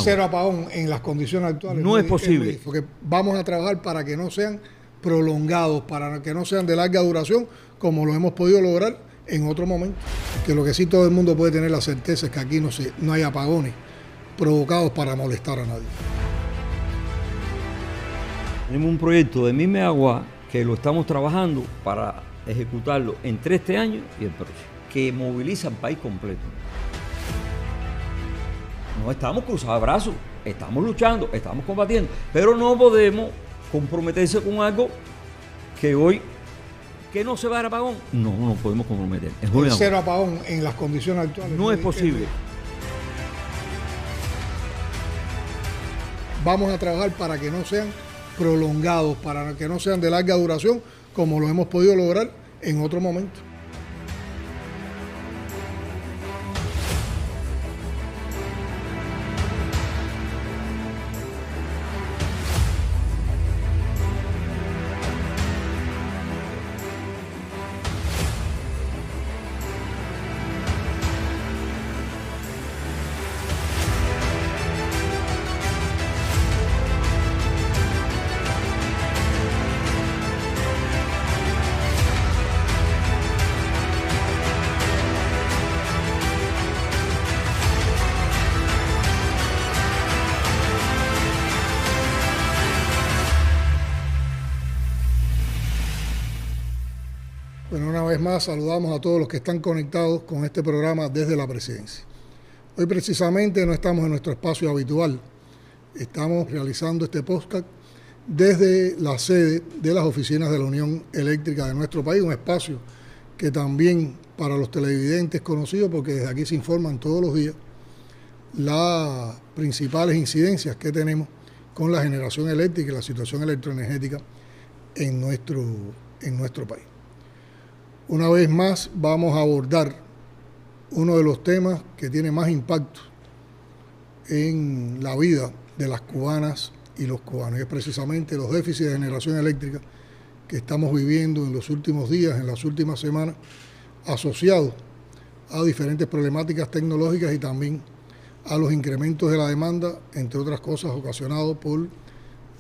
Cero apagón en las condiciones actuales. No es posible. Porque vamos a trabajar para que no sean prolongados, para que no sean de larga duración, como lo hemos podido lograr en otro momento. Que lo que sí todo el mundo puede tener la certeza es que aquí no hay apagones provocados para molestar a nadie. Tenemos un proyecto de Mime Agua que lo estamos trabajando para ejecutarlo entre este año y el próximo, que moviliza al país completo. No estamos cruzados de brazos, estamos luchando, estamos combatiendo, pero no podemos comprometerse con algo que hoy, que no se va a dar apagón, no podemos comprometer. Cero apagón en las condiciones actuales. No es posible. Vamos a trabajar para que no sean prolongados, para que no sean de larga duración, como lo hemos podido lograr en otro momento. Bueno, una vez más saludamos a todos los que están conectados con este programa desde la presidencia. Hoy precisamente no estamos en nuestro espacio habitual. Estamos realizando este podcast desde la sede de las oficinas de la Unión Eléctrica de nuestro país, un espacio que también para los televidentes es conocido porque desde aquí se informan todos los días las principales incidencias que tenemos con la generación eléctrica y la situación electroenergética en nuestro país. Una vez más vamos a abordar uno de los temas que tiene más impacto en la vida de las cubanas y los cubanos, y es precisamente los déficits de generación eléctrica que estamos viviendo en los últimos días, en las últimas semanas, asociados a diferentes problemáticas tecnológicas y también a los incrementos de la demanda, entre otras cosas ocasionados por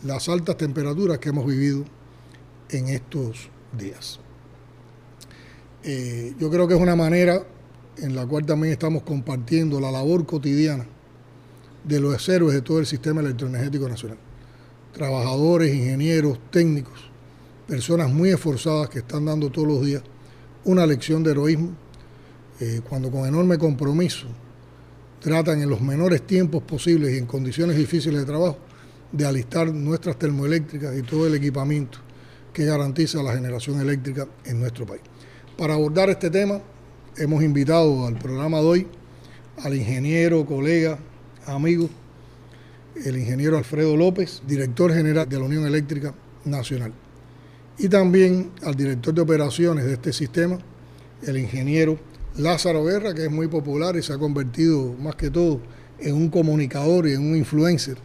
las altas temperaturas que hemos vivido en estos días. Yo creo que es una manera en la cual también estamos compartiendo la labor cotidiana de los héroes de todo el sistema electroenergético nacional. Trabajadores, ingenieros, técnicos, personas muy esforzadas que están dando todos los días una lección de heroísmo, cuando con enorme compromiso tratan en los menores tiempos posibles y en condiciones difíciles de trabajo de alistar nuestras termoeléctricas y todo el equipamiento que garantiza la generación eléctrica en nuestro país. Para abordar este tema, hemos invitado al programa de hoy al ingeniero, colega, amigo, el ingeniero Alfredo López, director general de la Unión Eléctrica Nacional, y también al director de operaciones de este sistema, el ingeniero Lázaro Guerra, que es muy popular y se ha convertido más que todo en un comunicador y en un influencer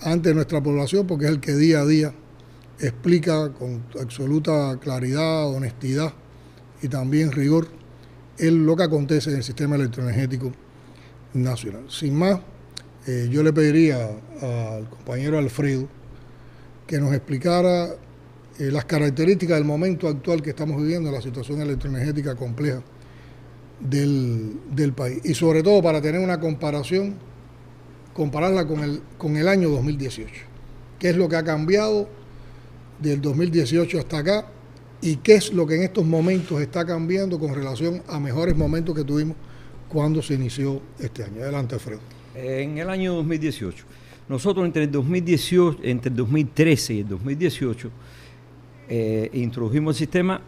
ante nuestra población, porque es el que día a día explica con absoluta claridad, honestidad y también rigor lo que acontece en el sistema electroenergético nacional. Sin más, yo le pediría al compañero Alfredo que nos explicara las características del momento actual que estamos viviendo, la situación electroenergética compleja del país, y sobre todo para tener una comparación, compararla con el año 2018. ¿Qué es lo que ha cambiado del 2018 hasta acá? ¿Y qué es lo que en estos momentos está cambiando con relación a mejores momentos que tuvimos cuando se inició este año? Adelante, Alfredo. En el año 2018, nosotros entre el 2013 y el 2018 introdujimos el sistema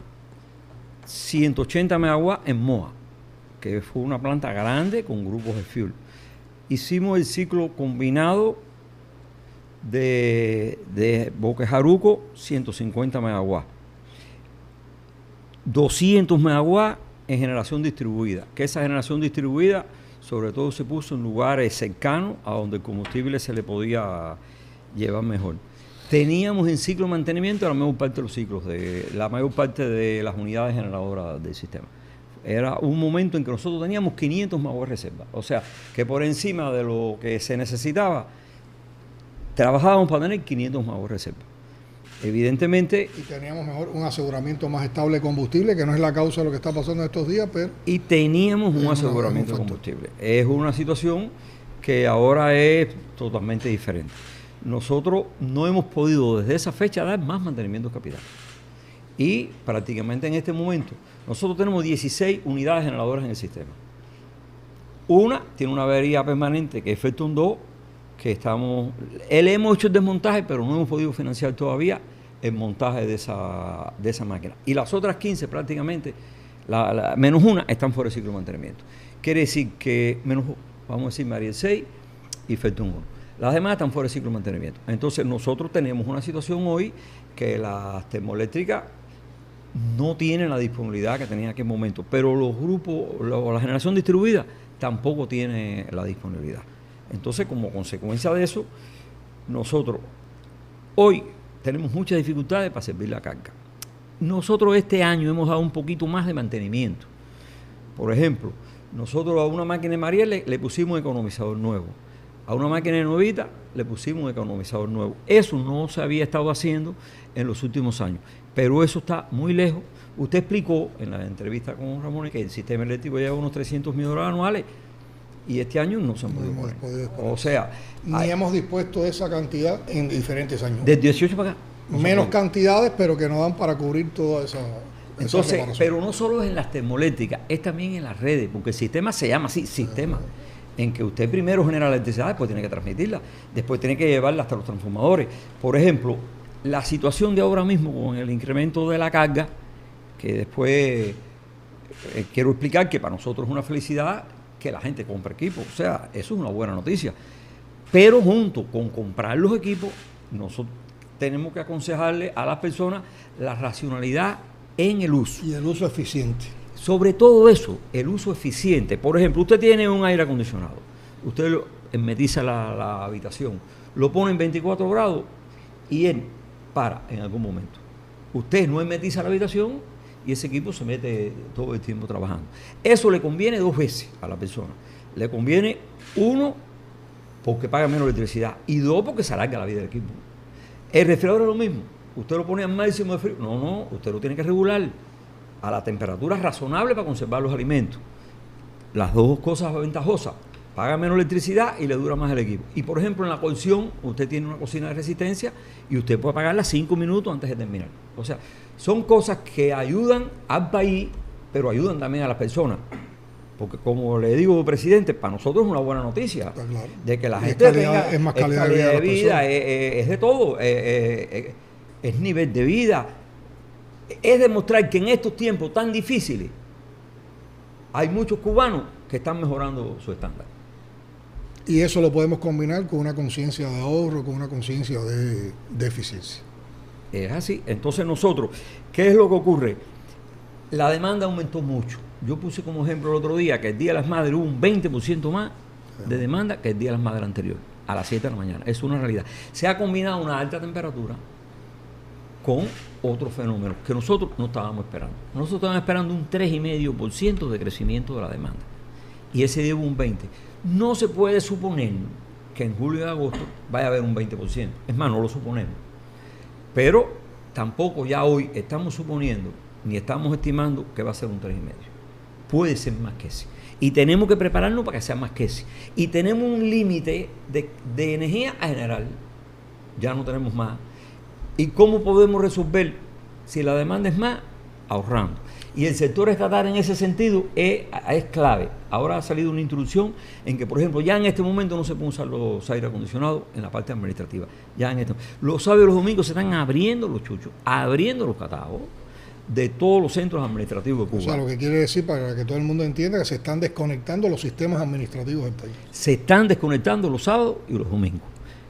180 megawatts en MOA, que fue una planta grande con grupos de fuel. Hicimos el ciclo combinado de Boque Jaruco, 150 megawatts. 200 megawatts en generación distribuida, que esa generación distribuida sobre todo se puso en lugares cercanos a donde el combustible se le podía llevar mejor. Teníamos en ciclo de mantenimiento la mayor parte de los ciclos, la mayor parte de las unidades generadoras del sistema. Era un momento en que nosotros teníamos 500 MW de reserva. O sea, que por encima de lo que se necesitaba, trabajábamos para tener 500 MW de reserva. Evidentemente... Y teníamos mejor un aseguramiento más estable de combustible, que no es la causa de lo que está pasando estos días, pero... Y teníamos un aseguramiento de combustible. Es una situación que ahora es totalmente diferente. Nosotros no hemos podido desde esa fecha dar más mantenimiento de capital. Y prácticamente en este momento, nosotros tenemos 16 unidades generadoras en el sistema. Una tiene una avería permanente que es Felton 2, que hemos hecho el desmontaje, pero no hemos podido financiar todavía el montaje de esa máquina. Y las otras 15 prácticamente, menos una, están fuera de ciclo de mantenimiento. Quiere decir que vamos a decir Mariel 6 y Felton 1. Las demás están fuera de ciclo de mantenimiento. Entonces nosotros tenemos una situación hoy que las termoeléctricas no tienen la disponibilidad que tenían en aquel momento, pero los grupos, la generación distribuida tampoco tiene la disponibilidad. Entonces, como consecuencia de eso, nosotros hoy tenemos muchas dificultades para servir la carga. Nosotros este año hemos dado un poquito más de mantenimiento. Por ejemplo, nosotros a una máquina de Mariel le pusimos un economizador nuevo. A una máquina de nuevita le pusimos un economizador nuevo. Eso no se había estado haciendo en los últimos años, pero eso está muy lejos. Usted explicó en la entrevista con Ramón que el sistema eléctrico lleva unos 300 millones de dólares anuales y este año no se han podido poner. O sea, ni hemos dispuesto de esa cantidad en diferentes años. Desde 18 para acá. Menos cantidades, pero que nos dan para cubrir toda esa... Entonces, pero no solo es en las termoeléctricas, es también en las redes, porque el sistema se llama así, sistema, en que usted primero genera la electricidad, después tiene que transmitirla, después tiene que llevarla hasta los transformadores. Por ejemplo, la situación de ahora mismo con el incremento de la carga, que después quiero explicar que para nosotros es una felicidad que la gente compre equipos, o sea, eso es una buena noticia. Pero junto con comprar los equipos, nosotros tenemos que aconsejarle a las personas la racionalidad en el uso. Y el uso eficiente. Sobre todo eso, el uso eficiente. Por ejemplo, usted tiene un aire acondicionado, usted hermetiza la habitación, lo pone en 24 grados y él para en algún momento. Usted no hermetiza la habitación y ese equipo se mete todo el tiempo trabajando. Eso le conviene dos veces a la persona. Le conviene, uno, porque paga menos electricidad, y dos, porque se alarga la vida del equipo. El refrigerador es lo mismo. Usted lo pone al máximo de frío. No, usted lo tiene que regular a la temperatura razonable para conservar los alimentos. Las dos cosas ventajosas. Paga menos electricidad y le dura más el equipo. Y por ejemplo, en la cocción, usted tiene una cocina de resistencia y usted puede apagarla 5 minutos antes de terminar. O sea, son cosas que ayudan al país, pero ayudan también a las personas. Porque como le digo, presidente, para nosotros es una buena noticia. Claro. De que la gente tenga es más calidad de vida, es de todo, es nivel de vida. Es demostrar que en estos tiempos tan difíciles hay muchos cubanos que están mejorando su estándar. Y eso lo podemos combinar con una conciencia de ahorro, con una conciencia de eficiencia. Es así. Entonces nosotros, ¿qué es lo que ocurre? La demanda aumentó mucho. Yo puse como ejemplo el otro día que el Día de las Madres hubo un 20% más de demanda que el Día de las Madres anterior, a las 7 de la mañana. Es una realidad. Se ha combinado una alta temperatura con otros fenómenos que nosotros no estábamos esperando. Nosotros estábamos esperando un 3,5% de crecimiento de la demanda. Y ese día hubo un 20%. No se puede suponer que en julio y agosto vaya a haber un 20%. Es más, no lo suponemos. Pero tampoco ya hoy estamos suponiendo ni estamos estimando que va a ser un 3,5%. Puede ser más que ese. Y tenemos que prepararnos para que sea más que ese. Y tenemos un límite de energía a generar. Ya no tenemos más. ¿Y cómo podemos resolver si la demanda es más? Ahorrando. Y el sector estatal en ese sentido es clave. Ahora ha salido una instrucción en que, por ejemplo, ya en este momento no se pueden usar los aire acondicionados en la parte administrativa. Ya en los sábados y los domingos se están abriendo los chuchos, abriendo los catálogos de todos los centros administrativos de Cuba. O sea, lo que quiere decir, para que todo el mundo entienda, que se están desconectando los sistemas administrativos del país. Se están desconectando los sábados y los domingos.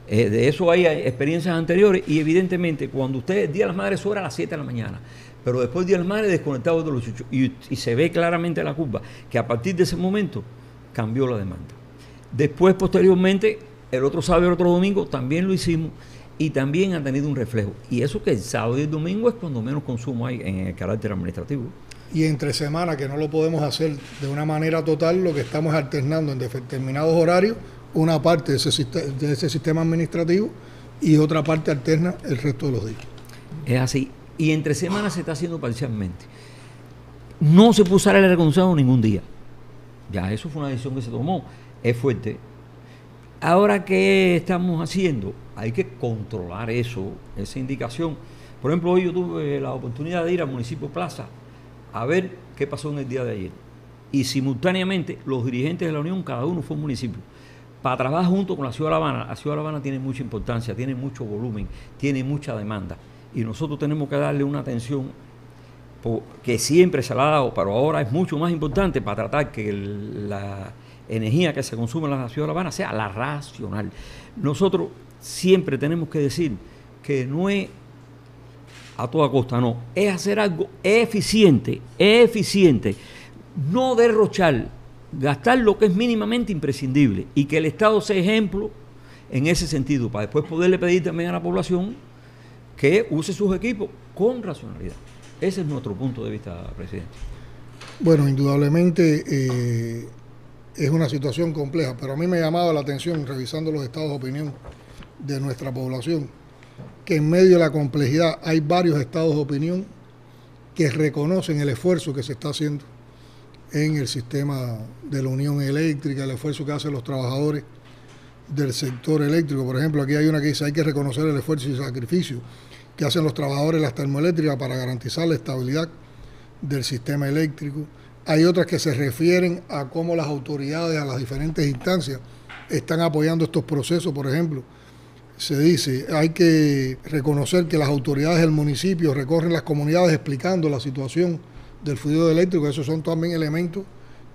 De eso hay experiencias anteriores y evidentemente cuando usted, el Día de las Madres sobra a las 7 de la mañana, pero después el Día de las Madres desconectado de los chuchos y se ve claramente la curva que a partir de ese momento cambió la demanda. Después, posteriormente, el otro sábado y el otro domingo también lo hicimos y también ha tenido un reflejo. Y eso que el sábado y el domingo es cuando menos consumo hay en el carácter administrativo. y entre semana, que no lo podemos hacer de una manera total, lo que estamos alternando en determinados horarios, una parte de ese sistema administrativo y otra parte alterna el resto de los días. Es así. Y entre semanas se está haciendo parcialmente. No se puede usar el aire acondicionado ningún día. Ya, eso fue una decisión que se tomó. Es fuerte. Ahora, ¿qué estamos haciendo? Hay que controlar eso, esa indicación. Por ejemplo, hoy yo tuve la oportunidad de ir al municipio Plaza a ver qué pasó en el día de ayer. Y simultáneamente, los dirigentes de la Unión, cada uno fue un municipio, para trabajar junto con la Ciudad de La Habana. La Ciudad de La Habana tiene mucha importancia, tiene mucho volumen, tiene mucha demanda. Y nosotros tenemos que darle una atención que siempre se la ha dado, pero ahora es mucho más importante para tratar que la energía que se consume en la Ciudad de La Habana sea la racional. Nosotros siempre tenemos que decir que no es a toda costa, no, es hacer algo eficiente, no derrochar, gastar lo que es mínimamente imprescindible y que el Estado sea ejemplo en ese sentido, para después poderle pedir también a la población que use sus equipos con racionalidad. Ese es nuestro punto de vista, presidente. Bueno, indudablemente es una situación compleja, pero a mí me ha llamado la atención, revisando los estados de opinión de nuestra población, que en medio de la complejidad hay varios estados de opinión que reconocen el esfuerzo que se está haciendo en el sistema de la Unión Eléctrica, el esfuerzo que hacen los trabajadores del sector eléctrico. Por ejemplo, aquí hay una que dice: hay que reconocer el esfuerzo y sacrificio que hacen los trabajadores de las termoeléctricas para garantizar la estabilidad del sistema eléctrico. Hay otras que se refieren a cómo las autoridades, a las diferentes instancias, están apoyando estos procesos. Por ejemplo, se dice: hay que reconocer que las autoridades del municipio recorren las comunidades explicando la situación del fluido eléctrico. Esos son también elementos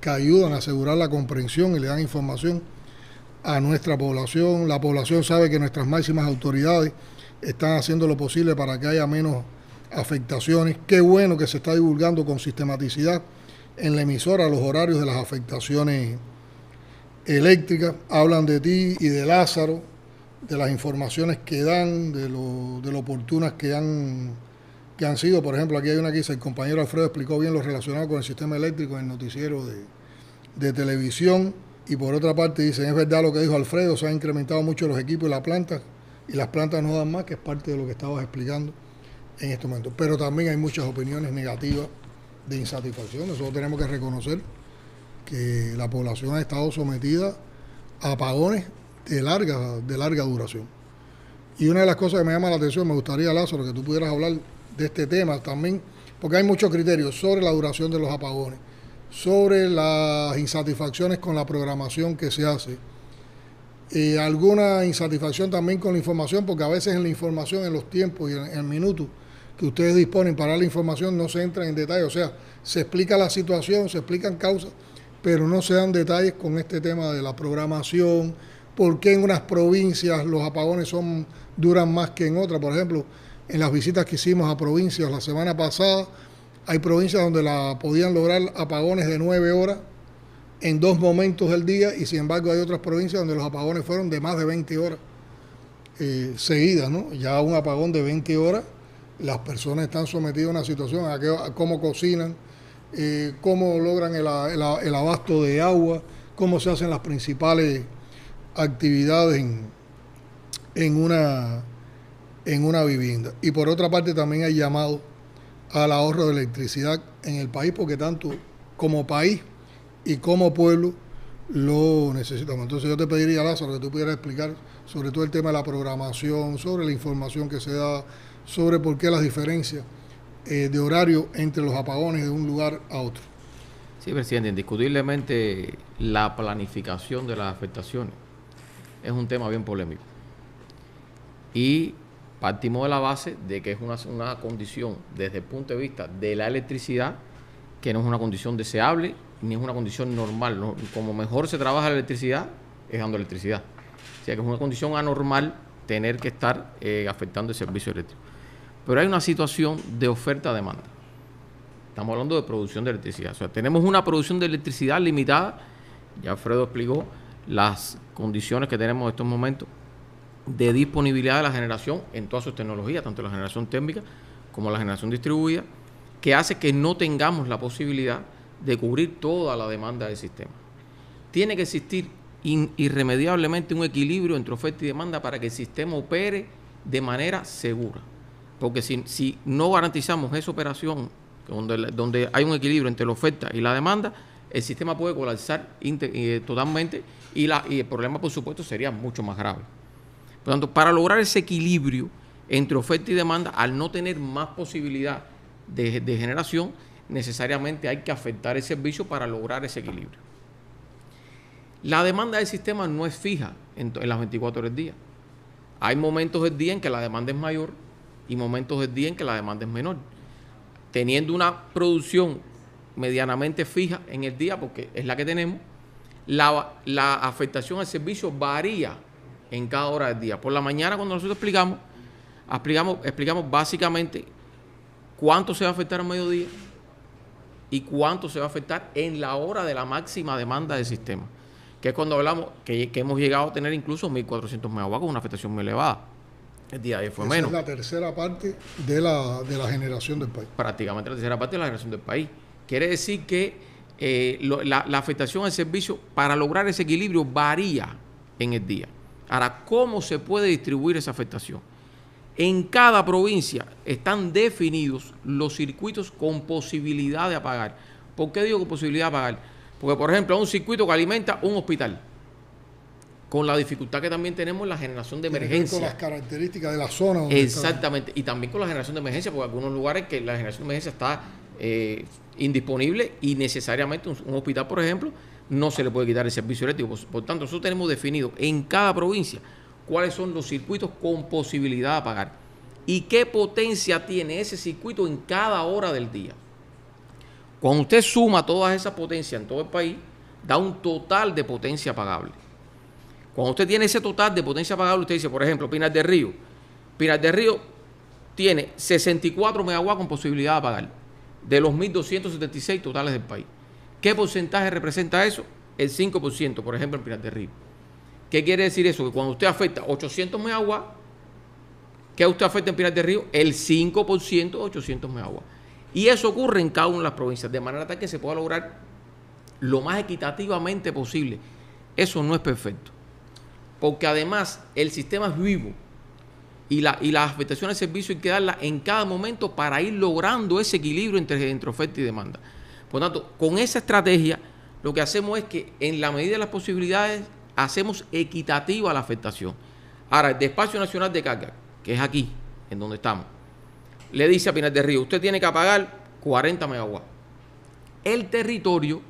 que ayudan a asegurar la comprensión y le dan información a nuestra población. La población sabe que nuestras máximas autoridades están haciendo lo posible para que haya menos afectaciones. Qué bueno que se está divulgando con sistematicidad en la emisora los horarios de las afectaciones eléctricas. Hablan de ti y de Lázaro, de las informaciones que dan, de lo oportunas que han sido. Por ejemplo, aquí hay una que dice: el compañero Alfredo explicó bien lo relacionado con el sistema eléctrico en el noticiero de televisión. Y por otra parte dicen: es verdad lo que dijo Alfredo, se han incrementado mucho los equipos y las plantas no dan más, que es parte de lo que estabas explicando en este momento. Pero también hay muchas opiniones negativas de insatisfacción. Nosotros tenemos que reconocer que la población ha estado sometida a apagones de larga duración. Y una de las cosas que me llama la atención, me gustaría, Lázaro, que tú pudieras hablar de este tema también, porque hay muchos criterios sobre la duración de los apagones, sobre las insatisfacciones con la programación que se hace, alguna insatisfacción también con la información, porque a veces en la información, en los tiempos y en el minuto que ustedes disponen para dar la información, no se entra en detalle. O sea, se explica la situación, se explican causas, pero no se dan detalles con este tema de la programación, por qué en unas provincias los apagones duran más que en otras. Por ejemplo, en las visitas que hicimos a provincias la semana pasada, hay provincias donde podían lograr apagones de 9 horas en 2 momentos del día, y sin embargo hay otras provincias donde los apagones fueron de más de 20 horas seguidas, ¿no? Ya un apagón de 20 horas, las personas están sometidas a una situación a cómo cocinan, cómo logran el abasto de agua, cómo se hacen las principales actividades en una vivienda. Y por otra parte también hay llamado al ahorro de electricidad en el país, porque tanto como país y como pueblo lo necesitamos. Entonces yo te pediría, Lázaro, que tú pudieras explicar sobre todo el tema de la programación, sobre la información que se da, sobre por qué las diferencias de horario entre los apagones de un lugar a otro. Sí, presidente, indiscutiblemente la planificación de las afectaciones es un tema bien polémico. Y partimos de la base de que es una condición desde el punto de vista de la electricidad que no es una condición deseable ni es una condición normal. ¿No? Como mejor se trabaja la electricidad es dando electricidad. O sea que es una condición anormal tener que estar afectando el servicio eléctrico. Pero hay una situación de oferta-demanda. Estamos hablando de producción de electricidad. O sea, tenemos una producción de electricidad limitada. Ya Alfredo explicó las condiciones que tenemos en estos momentos de disponibilidad de la generación en todas sus tecnologías, tanto la generación térmica como la generación distribuida. que hace que no tengamos la posibilidad de cubrir toda la demanda del sistema. Tiene que existir irremediablemente un equilibrio entre oferta y demanda para que el sistema opere de manera segura. Porque si no garantizamos esa operación, donde hay un equilibrio entre la oferta y la demanda, el sistema puede colapsar totalmente y el problema, por supuesto, sería mucho más grave. Por lo tanto, para lograr ese equilibrio entre oferta y demanda, al no tener más posibilidad de generación, necesariamente hay que afectar el servicio para lograr ese equilibrio. La demanda del sistema no es fija en las 24 horas del día. Hay momentos del día en que la demanda es mayor y momentos del día en que la demanda es menor. Teniendo una producción medianamente fija en el día, porque es la que tenemos, la afectación al servicio varía en cada hora del día. Por la mañana, cuando nosotros explicamos básicamente cuánto se va a afectar al mediodía y cuánto se va a afectar en la hora de la máxima demanda del sistema, que es cuando hablamos que hemos llegado a tener incluso 1.400 megawatts con una afectación muy elevada. El día de ayer fue menos. Es la tercera parte de la generación del país. Prácticamente la tercera parte de la generación del país. Quiere decir que la afectación al servicio, para lograr ese equilibrio, varía en el día. Ahora, ¿cómo se puede distribuir esa afectación? En cada provincia están definidos los circuitos con posibilidad de apagar. ¿Por qué digo con posibilidad de apagar? Porque, por ejemplo, hay un circuito que alimenta un hospital, con la dificultad que también tenemos en la generación de emergencia. Con las características de la zona. Donde exactamente, y también con la generación de emergencia, porque hay algunos lugares que la generación de emergencia está indisponible y necesariamente un hospital, por ejemplo, no se le puede quitar el servicio eléctrico. Por tanto, nosotros tenemos definido en cada provincia cuáles son los circuitos con posibilidad de apagar y qué potencia tiene ese circuito en cada hora del día. Cuando usted suma todas esas potencias en todo el país, da un total de potencia apagable. Cuando usted tiene ese total de potencia apagable, usted dice, por ejemplo, Pinar del Río. Pinar del Río tiene 64 megawatts con posibilidad de apagar, de los 1.276 totales del país. ¿Qué porcentaje representa eso? El 5%, por ejemplo, en Pinar del Río. ¿Qué quiere decir eso? Que cuando usted afecta 800 megawatts, ¿qué usted afecta en Pinar del Río? El 5% de 800 megawatts. Y eso ocurre en cada una de las provincias, de manera tal que se pueda lograr lo más equitativamente posible. Eso no es perfecto, porque además el sistema es vivo y las afectaciones de servicio hay que darlas en cada momento para ir logrando ese equilibrio entre oferta y demanda. Por lo tanto, con esa estrategia, lo que hacemos es que en la medida de las posibilidades hacemos equitativa la afectación. Ahora, el Despacho Nacional de Carga, que es aquí, en donde estamos, le dice a Pinar del Río, usted tiene que apagar 40 megawatts. El territorio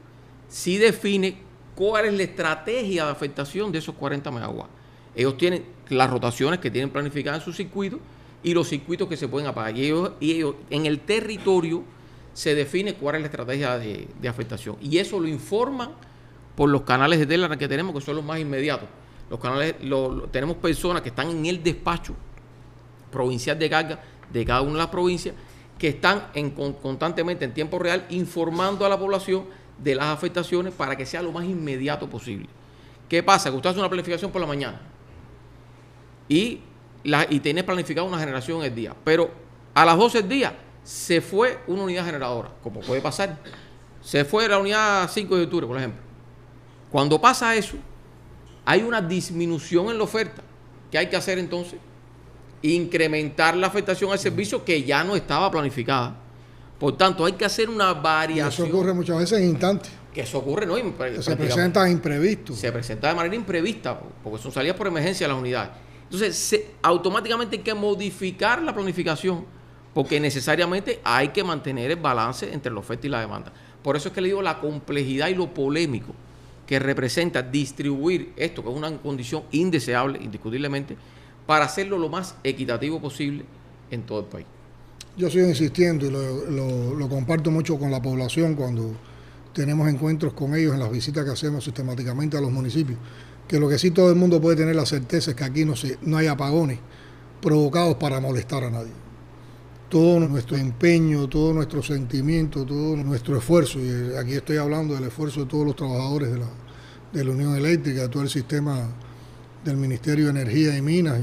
sí define cuál es la estrategia de afectación de esos 40 megawatts. Ellos tienen las rotaciones que tienen planificadas en su circuito y los circuitos que se pueden apagar. Y ellos en el territorio se define cuál es la estrategia de afectación. Y eso lo informan por los canales de Telegram que tenemos, que son los más inmediatos. Los canales, tenemos personas que están en el despacho provincial de carga de cada una de las provincias que están constantemente en tiempo real informando a la población de las afectaciones para que sea lo más inmediato posible. ¿Qué pasa? Que usted hace una planificación por la mañana y tiene planificado una generación el día, pero a las 12 del día se fue una unidad generadora, como puede pasar. Se fue la unidad 5 de octubre, por ejemplo. Cuando pasa eso, hay una disminución en la oferta. ¿Qué hay que hacer entonces? Incrementar la afectación al servicio que ya no estaba planificada. Por tanto, hay que hacer una variación. Eso ocurre muchas veces en instantes. Que eso ocurre, ¿no? Se presenta imprevisto. Se presenta de manera imprevista, porque son salidas por emergencia las unidades. Entonces, automáticamente hay que modificar la planificación, porque necesariamente hay que mantener el balance entre la oferta y la demanda. Por eso es que le digo la complejidad y lo polémico que representa distribuir esto, que es una condición indeseable, indiscutiblemente, para hacerlo lo más equitativo posible en todo el país. Yo sigo insistiendo y lo comparto mucho con la población cuando tenemos encuentros con ellos en las visitas que hacemos sistemáticamente a los municipios, que lo que sí todo el mundo puede tener la certeza es que aquí no hay apagones provocados para molestar a nadie. Todo nuestro empeño, todo nuestro sentimiento, todo nuestro esfuerzo, y aquí estoy hablando del esfuerzo de todos los trabajadores de la Unión Eléctrica, de todo el sistema del Ministerio de Energía y Minas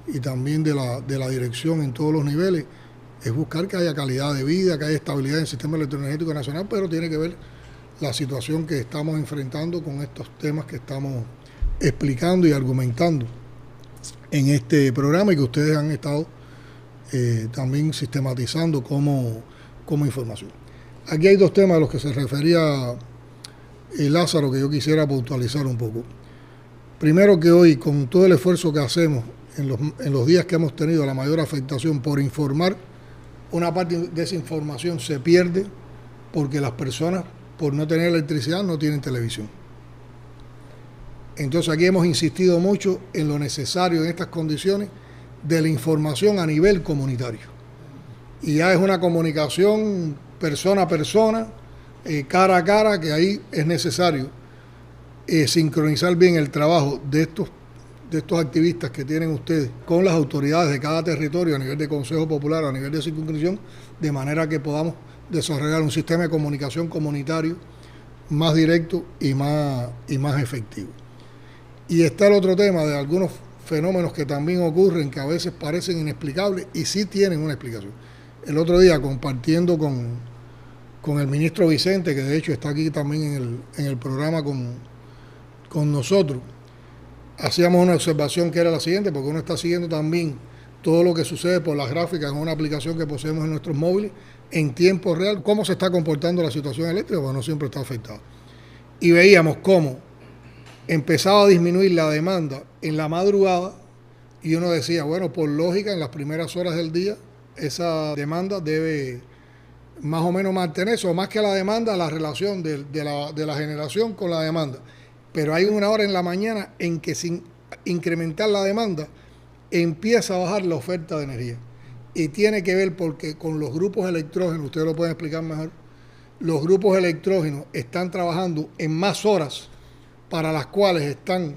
y también de la dirección en todos los niveles, es buscar que haya calidad de vida, que haya estabilidad en el sistema electroenergético nacional, pero tiene que ver la situación que estamos enfrentando con estos temas que estamos explicando y argumentando en este programa y que ustedes han estado también sistematizando como información. Aquí hay dos temas a los que se refería Lázaro que yo quisiera puntualizar un poco. Primero, que hoy, con todo el esfuerzo que hacemos en los días que hemos tenido la mayor afectación por informar, una parte de esa información se pierde porque las personas, por no tener electricidad, no tienen televisión. Entonces aquí hemos insistido mucho en lo necesario en estas condiciones de la información a nivel comunitario. Y ya es una comunicación persona a persona, cara a cara, que ahí es necesario sincronizar bien el trabajo de estos activistas que tienen ustedes con las autoridades de cada territorio a nivel de Consejo Popular, a nivel de circunscripción, de manera que podamos desarrollar un sistema de comunicación comunitario más directo y más efectivo. Y está el otro tema de algunos fenómenos que también ocurren, que a veces parecen inexplicables y sí tienen una explicación. El otro día, compartiendo con el ministro Vicente, que de hecho está aquí también en el programa con nosotros, hacíamos una observación que era la siguiente, porque uno está siguiendo también todo lo que sucede por las gráficas en una aplicación que poseemos en nuestros móviles en tiempo real, cómo se está comportando la situación eléctrica, porque no siempre está afectada. Y veíamos cómo empezaba a disminuir la demanda en la madrugada y uno decía, bueno, por lógica, en las primeras horas del día, esa demanda debe más o menos mantenerse, o más que la demanda, la relación de la generación con la demanda. Pero hay una hora en la mañana en que, sin incrementar la demanda, empieza a bajar la oferta de energía. Y tiene que ver porque con los grupos electrógenos, ustedes lo pueden explicar mejor, los grupos electrógenos están trabajando en más horas para las cuales están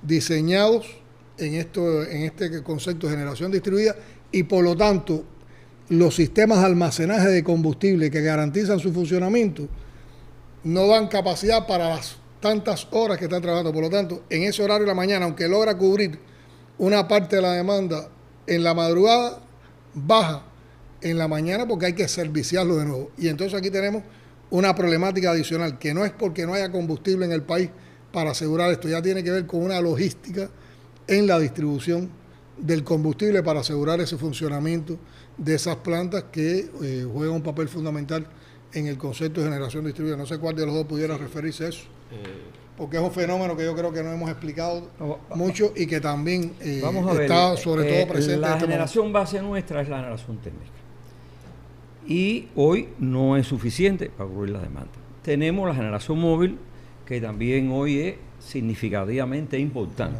diseñados en este concepto de generación distribuida, y por lo tanto los sistemas de almacenaje de combustible que garantizan su funcionamiento no dan capacidad para las tantas horas que están trabajando. Por lo tanto, en ese horario de la mañana, aunque logra cubrir una parte de la demanda en la madrugada, baja en la mañana porque hay que serviciarlo de nuevo. Y entonces aquí tenemos una problemática adicional, que no es porque no haya combustible en el país para asegurar esto, ya tiene que ver con una logística en la distribución del combustible para asegurar ese funcionamiento de esas plantas que juegan un papel fundamental en el concepto de generación distribuida. No sé cuál de los dos pudiera referirse a eso, porque es un fenómeno que yo creo que no hemos explicado mucho y que también está sobre todo presente. La generación base nuestra es la generación térmica y hoy no es suficiente para cubrir la demanda. Tenemos la generación móvil, que también hoy es significativamente importante,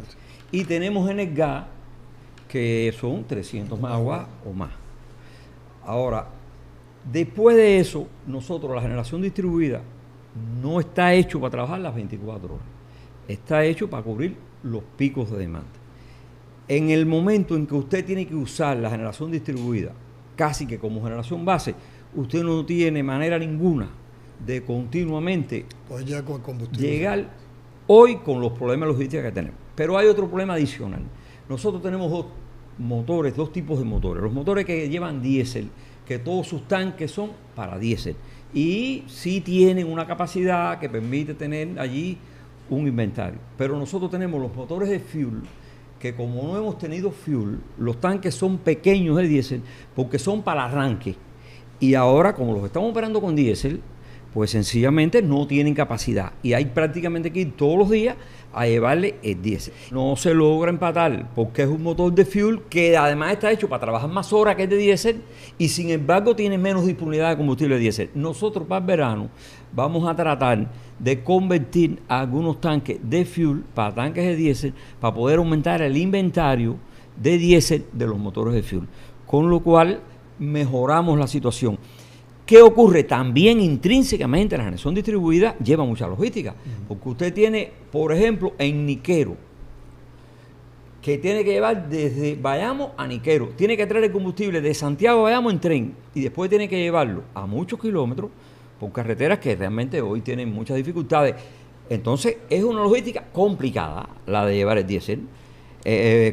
y tenemos en el gas, que son 300 megawatts o más. Ahora, después de eso, nosotros, la generación distribuida, no está hecho para trabajar las 24 horas. Está hecho para cubrir los picos de demanda. En el momento en que usted tiene que usar la generación distribuida casi que como generación base, usted no tiene manera ninguna de continuamente pues ya con combustible llegar hoy con los problemas logísticos que tenemos. Pero hay otro problema adicional. Nosotros tenemos dos tipos de motores. Los motores que llevan diésel, que todos sus tanques son para diésel, y sí tienen una capacidad que permite tener allí un inventario. Pero nosotros tenemos los motores de fuel, que como no hemos tenido fuel, los tanques son pequeños de diésel porque son para arranque. Y ahora, como los estamos operando con diésel, pues sencillamente no tienen capacidad y hay prácticamente que ir todos los días a llevarle el diésel. No se logra empatar porque es un motor de fuel que además está hecho para trabajar más horas que el de diésel y sin embargo tiene menos disponibilidad de combustible de diésel. Nosotros para el verano vamos a tratar de convertir algunos tanques de fuel para tanques de diésel para poder aumentar el inventario de diésel de los motores de fuel, con lo cual mejoramos la situación. ¿Qué ocurre? También intrínsecamente la generación distribuida lleva mucha logística, porque usted tiene, por ejemplo, en Niquero, que tiene que llevar desde Bayamo a Niquero, tiene que traer el combustible de Santiago a Bayamo en tren y después tiene que llevarlo a muchos kilómetros por carreteras que realmente hoy tienen muchas dificultades. Entonces es una logística complicada la de llevar el diésel,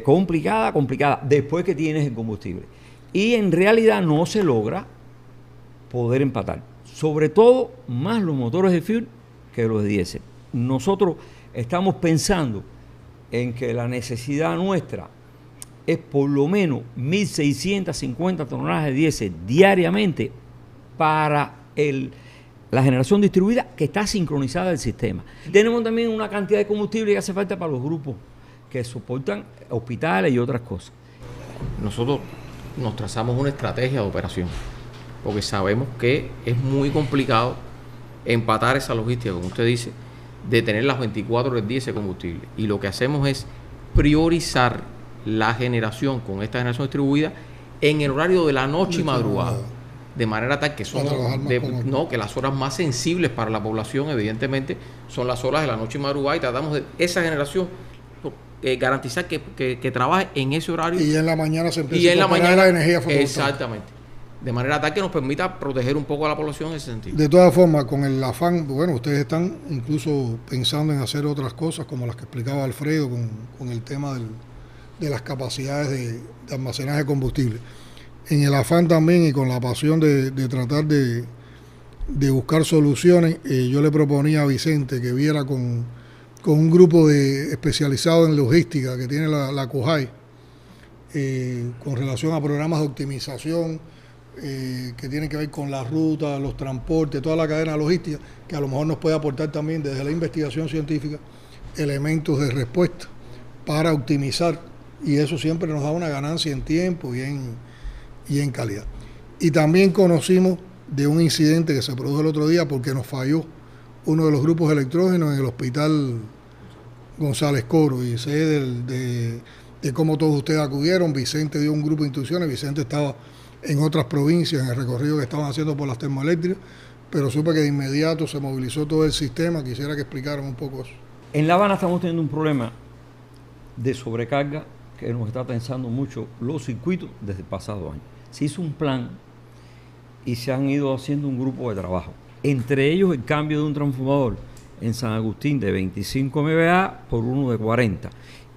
complicada, después que tienes el combustible. y en realidad no se logra poder empatar. Sobre todo más los motores de fuel que los de diésel. Nosotros estamos pensando en que la necesidad nuestra es por lo menos 1.650 toneladas de diésel diariamente para la generación distribuida que está sincronizada del sistema. Tenemos también una cantidad de combustible que hace falta para los grupos que soportan hospitales y otras cosas. Nosotros nos trazamos una estrategia de operación, porque sabemos que es muy complicado empatar esa logística, como usted dice, de tener las 24 horas del día ese combustible. Y lo que hacemos es priorizar la generación con esta generación distribuida en el horario de la noche y madrugada, de manera tal que son que las horas más sensibles para la población, evidentemente, son las horas de la noche y madrugada, y tratamos de esa generación garantizar que trabaje en ese horario. Y en la mañana se empieza a poner la energía fotovoltaica. Exactamente. De manera tal que nos permita proteger un poco a la población en ese sentido. De todas formas, con el afán, bueno, ustedes están incluso pensando en hacer otras cosas, como las que explicaba Alfredo, con el tema de las capacidades de almacenaje de combustible. En el afán también y con la pasión de tratar de buscar soluciones, yo le proponía a Vicente que viera con un grupo especializado en logística que tiene la COJAI, con relación a programas de optimización que tienen que ver con las rutas, los transportes, toda la cadena logística, que a lo mejor nos puede aportar también desde la investigación científica elementos de respuesta para optimizar, y eso siempre nos da una ganancia en tiempo y en calidad. Y también conocimos de un incidente que se produjo el otro día porque nos falló uno de los grupos electrógenos en el hospital González Coro, y sé de cómo todos ustedes acudieron. Vicente dio un grupo de instrucciones, Vicente estaba en otras provincias en el recorrido que estaban haciendo por las termoeléctricas, pero supe que de inmediato se movilizó todo el sistema. Quisiera que explicaran un poco eso. En La Habana estamos teniendo un problema de sobrecarga que nos está tensando mucho los circuitos desde el pasado año. Se hizo un plan y se han ido haciendo un grupo de trabajo, entre ellos el cambio de un transformador en San Agustín de 25 MVA por uno de 40,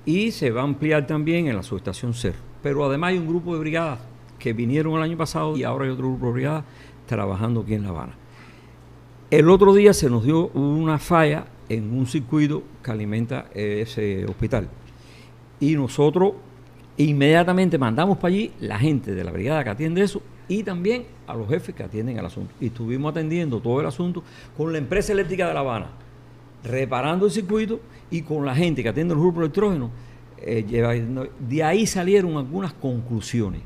y se va a ampliar también en la subestación Cerro. Pero además hay un grupo de brigadas que vinieron el año pasado y ahora hay otro grupo de brigadas trabajando aquí en La Habana. El otro día se nos dio una falla en un circuito que alimenta ese hospital, y nosotros inmediatamente mandamos para allí la gente de la brigada que atiende eso y también a los jefes que atienden el asunto. Y estuvimos atendiendo todo el asunto con la empresa eléctrica de La Habana, reparando el circuito, y con la gente que atiende los grupos electrógenos. De ahí salieron algunas conclusiones,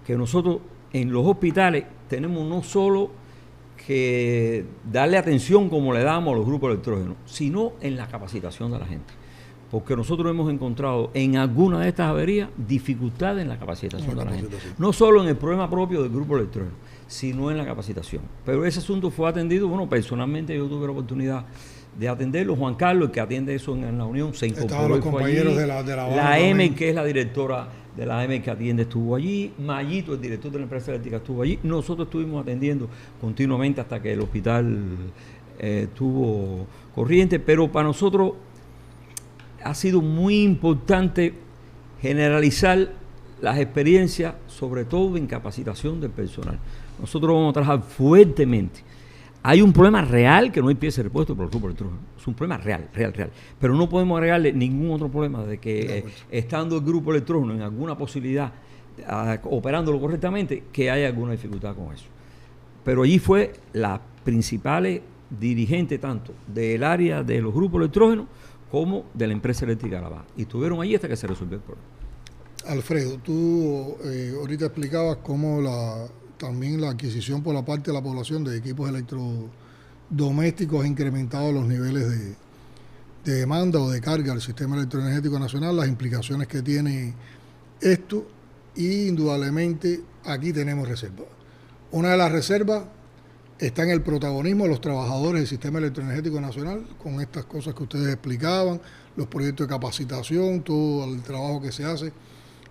que nosotros en los hospitales tenemos no solo que darle atención como le damos a los grupos electrógenos, sino en la capacitación de la gente. Porque nosotros hemos encontrado en alguna de estas averías dificultades en la capacitación de la gente. No solo en el problema propio del grupo electrógeno, sino en la capacitación. Pero ese asunto fue atendido. Bueno, personalmente yo tuve la oportunidad de atenderlo. Juan Carlos, el que atiende eso en la Unión, se incorporó. Estaban los compañeros de la M, que es la directora de la M que atiende, estuvo allí. Mayito, el director de la empresa eléctrica, estuvo allí. Nosotros estuvimos atendiendo continuamente hasta que el hospital tuvo corriente. Pero para nosotros ha sido muy importante generalizar las experiencias, sobre todo en capacitación del personal. Nosotros vamos a trabajar fuertemente. Hay un problema real que no hay pieza de repuesto por el grupo electrógeno. Es un problema real. Pero no podemos agregarle ningún otro problema de que estando el grupo electrógeno en alguna posibilidad, operándolo correctamente, que haya alguna dificultad con eso. Pero allí fue la principal dirigente tanto del área de los grupos electrógenos como de la empresa eléctrica de La Habana. Y estuvieron ahí hasta que se resolvió el problema. Alfredo, tú ahorita explicabas cómo también la adquisición por la parte de la población de equipos electrodomésticos ha incrementado los niveles de demanda o de carga del sistema electroenergético nacional, las implicaciones que tiene esto, y indudablemente aquí tenemos reservas. Una de las reservas está en el protagonismo de los trabajadores del sistema electroenergético nacional, con estas cosas que ustedes explicaban, los proyectos de capacitación, todo el trabajo que se hace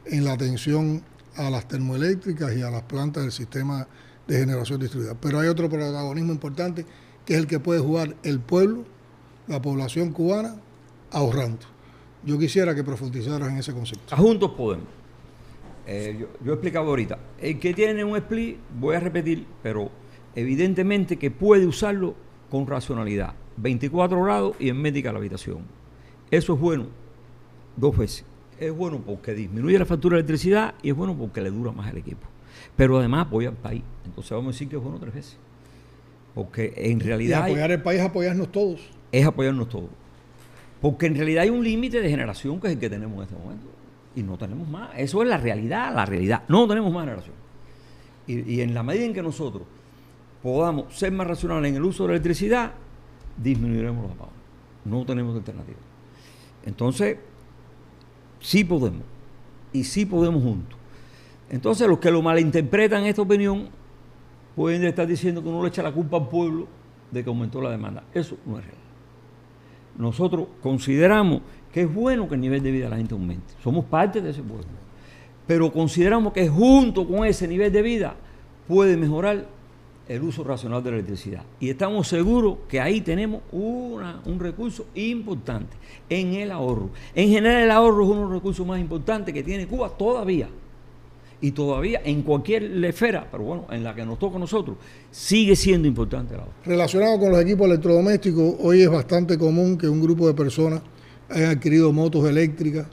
en la atención a las termoeléctricas y a las plantas del sistema de generación distribuida. Pero hay otro protagonismo importante, que es el que puede jugar el pueblo, la población cubana, ahorrando. Yo quisiera que profundizaras en ese concepto. Juntos podemos. yo explicaba ahorita, el que tiene un split, voy a repetir, pero evidentemente que puede usarlo con racionalidad, 24 grados y en médica la habitación. Eso es bueno 2 veces. Es bueno porque disminuye la factura de electricidad y es bueno porque le dura más el equipo. Pero además apoya al país. Entonces vamos a decir que es bueno 3 veces. Porque en realidad... Y apoyar el país es apoyarnos todos. Es apoyarnos todos. Porque en realidad hay un límite de generación que es el que tenemos en este momento. Y no tenemos más. Eso es la realidad. No tenemos más generación. Y en la medida en que nosotros podamos ser más racionales en el uso de la electricidad, disminuiremos los apagones. No tenemos alternativa. Entonces, sí podemos. Y sí podemos juntos. Entonces, los que lo malinterpretan esta opinión pueden estar diciendo que uno le echa la culpa al pueblo de que aumentó la demanda. Eso no es real. Nosotros consideramos que es bueno que el nivel de vida de la gente aumente. Somos parte de ese pueblo. Pero consideramos que junto con ese nivel de vida puede mejorar el uso racional de la electricidad. Y estamos seguros que ahí tenemos un recurso importante en el ahorro. En general el ahorro es uno de los recursos más importantes que tiene Cuba todavía. Y todavía en cualquier esfera, pero bueno, en la que nos toca a nosotros, sigue siendo importante el ahorro. Relacionado con los equipos electrodomésticos, hoy es bastante común que un grupo de personas haya adquirido motos eléctricas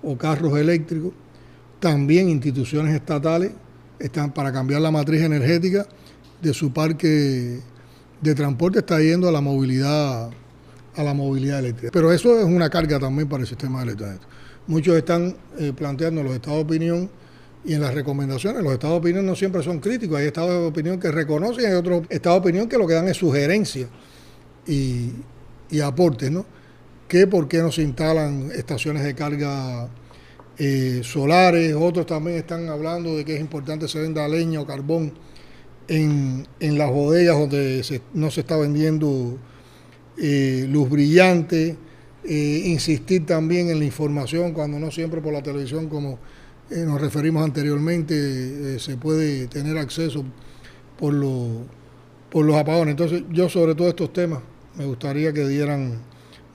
o carros eléctricos. También instituciones estatales están para cambiar la matriz energética de su parque de transporte, está yendo a la movilidad eléctrica. Pero eso es una carga también para el sistema electrodoméstico. Muchos están planteando los estados de opinión y en las recomendaciones. Los estados de opinión no siempre son críticos. Hay estados de opinión que reconocen y hay otros estados de opinión que lo que dan es sugerencias y aportes, ¿no? Que por qué no se instalan estaciones de carga solares. Otros también están hablando de que es importante que se venda leña o carbón en las bodegas donde no se está vendiendo luz brillante. Insistir también en la información, cuando no siempre por la televisión, como nos referimos anteriormente, se puede tener acceso por los apagones. Entonces, yo sobre todos estos temas me gustaría que dieran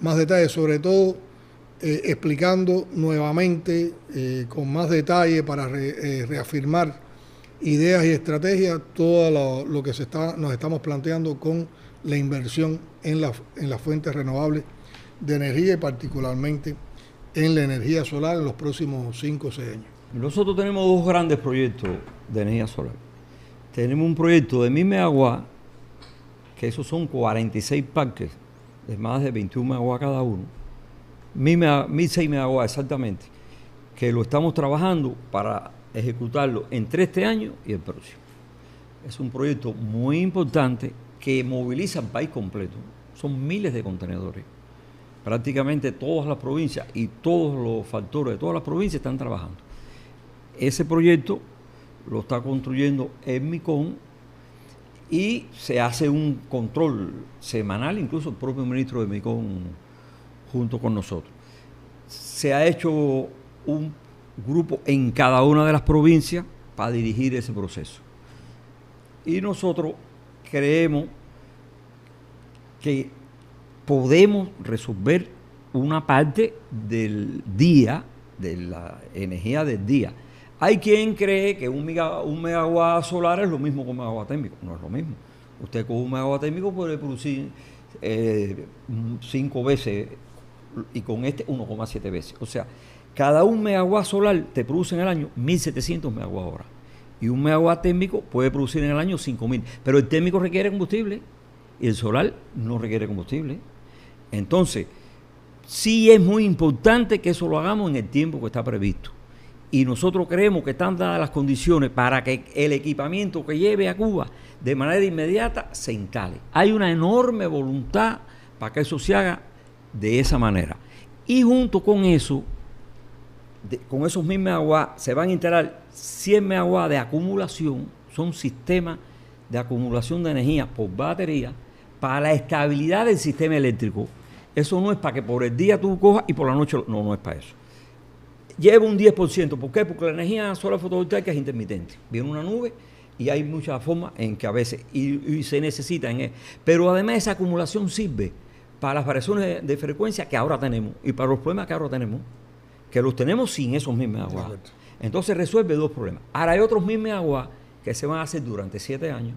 más detalles, sobre todo explicando nuevamente con más detalle para reafirmar ideas y estrategias todo lo que nos estamos planteando con la inversión en las fuentes renovables de energía y particularmente en la energía solar en los próximos 5 o 6 años. Nosotros tenemos 2 grandes proyectos de energía solar. Tenemos un proyecto de 1000 megawatts, que esos son 46 parques de más de 21 megawatts cada uno. 1006 megawatts exactamente, que lo estamos trabajando para ejecutarlo entre este año y el próximo. Es un proyecto muy importante que moviliza al país completo. Son miles de contenedores. Prácticamente todas las provincias y todos los factores de todas las provincias están trabajando. Ese proyecto lo está construyendo el MICON y se hace un control semanal, incluso el propio ministro de MICON junto con nosotros. Se ha hecho un grupo en cada una de las provincias para dirigir ese proceso. Y nosotros creemos que podemos resolver una parte del día, de la energía del día. Hay quien cree que un megawatt solar es lo mismo que un megawatt térmico. No es lo mismo. Usted con un megawatt térmico puede producir 5 veces y con este 1,7 veces. O sea, cada un megawatt solar te produce en el año 1.700 megawatt hora. Y un megawatt térmico puede producir en el año 5.000. Pero el térmico requiere combustible y el solar no requiere combustible. Entonces, sí es muy importante que eso lo hagamos en el tiempo que está previsto. Y nosotros creemos que están dadas las condiciones para que el equipamiento que lleve a Cuba de manera inmediata se instale. Hay una enorme voluntad para que eso se haga de esa manera. Y junto con eso, con esos 1000 megawatts, se van a instalar 100 megawatts de acumulación. Son sistemas de acumulación de energía por batería para la estabilidad del sistema eléctrico. Eso no es para que por el día tú cojas y por la noche no es para eso. Lleva un 10%. ¿Por qué? Porque la energía solar fotovoltaica es intermitente. Viene una nube y hay muchas formas en que a veces y se necesita pero además esa acumulación sirve para las variaciones de frecuencia que ahora tenemos y para los problemas que ahora tenemos, que los tenemos sin esos 1000 megawatts. Entonces resuelve dos problemas. Ahora hay otros 1000 megawatts que se van a hacer durante 7 años,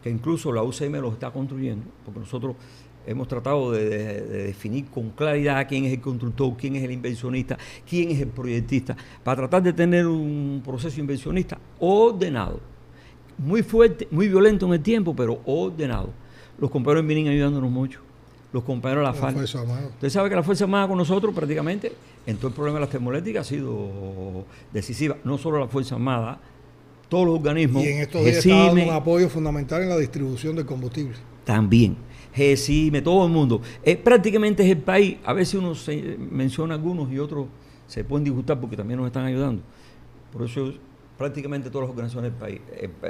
que incluso la UCM los está construyendo, porque nosotros hemos tratado de definir con claridad quién es el constructor, quién es el inversionista, quién es el proyectista, para tratar de tener un proceso inversionista ordenado, muy fuerte, muy violento en el tiempo, pero ordenado. Los compañeros vienen ayudándonos mucho, los compañeros de la FARC. Usted sabe que la Fuerza Armada con nosotros prácticamente en todo el problema de las termoeléctricas ha sido decisiva, no solo la Fuerza Armada, todos los organismos. Y en estos días está dando un apoyo fundamental en la distribución de combustible. También. GECIME, todo el mundo. Prácticamente es el país. A veces uno se menciona algunos y otros se pueden disgustar porque también nos están ayudando. Por eso prácticamente todas las organizaciones del país.